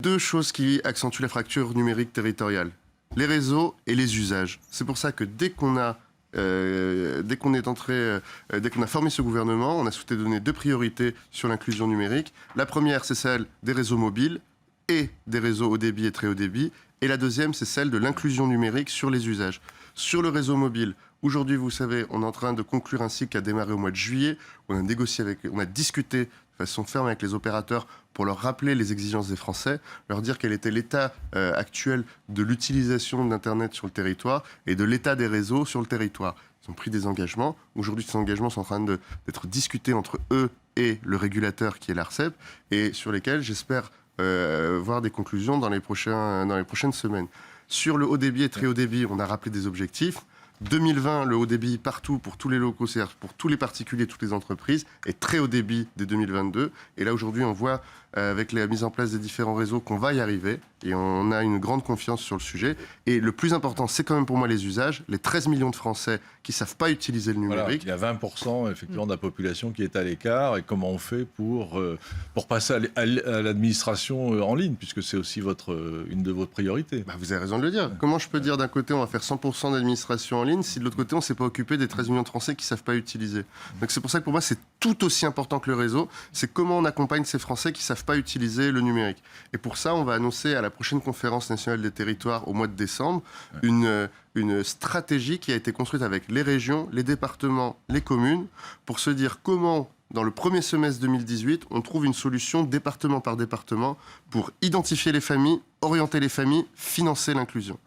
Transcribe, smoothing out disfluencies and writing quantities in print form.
Deux choses qui accentuent la fracture numérique territoriale, les réseaux et les usages. C'est pour ça que dès qu'on a formé ce gouvernement, on a souhaité donner deux priorités sur l'inclusion numérique. La première, c'est celle des réseaux mobiles et des réseaux haut débit et très haut débit. Et la deuxième, c'est celle de l'inclusion numérique sur les usages. Sur le réseau mobile, aujourd'hui, vous savez, on est en train de conclure un cycle qui a démarré au mois de juillet. On a discuté de façon ferme avec les opérateurs pour leur rappeler les exigences des Français, leur dire quel était l'état actuel de l'utilisation d'Internet sur le territoire et de l'état des réseaux sur le territoire. Ils ont pris des engagements. Aujourd'hui, ces engagements sont en train d'être discutés entre eux et le régulateur qui est l'ARCEP et sur lesquels j'espère voir des conclusions dans les prochaines semaines. Sur le haut débit et très haut débit, on a rappelé des objectifs. 2020, le haut débit partout pour tous les locaux, c'est-à-dire pour tous les particuliers, toutes les entreprises, et très haut débit dès 2022. Et là, aujourd'hui, on voit avec la mise en place des différents réseaux qu'on va y arriver. Et on a une grande confiance sur le sujet. Et le plus important, c'est quand même pour moi les usages. Les 13 millions de Français qui ne savent pas utiliser le numérique. Voilà, il y a 20% effectivement de la population qui est à l'écart. Et comment on fait pour passer à l'administration en ligne, puisque c'est aussi une de vos priorités. Vous avez raison de le dire. Comment je peux dire d'un côté on va faire 100% d'administration en ligne si de l'autre côté on ne s'est pas occupé des 13 millions de Français qui ne savent pas utiliser. Donc c'est pour ça que pour moi c'est tout aussi important que le réseau. C'est comment on accompagne ces Français qui ne savent pas utiliser le numérique. Et pour ça on va annoncer à la prochaine conférence nationale des territoires au mois de décembre une stratégie qui a été construite avec les régions, les départements, les communes pour se dire comment dans le premier semestre 2018, on trouve une solution département par département pour identifier les familles, orienter les familles, financer l'inclusion.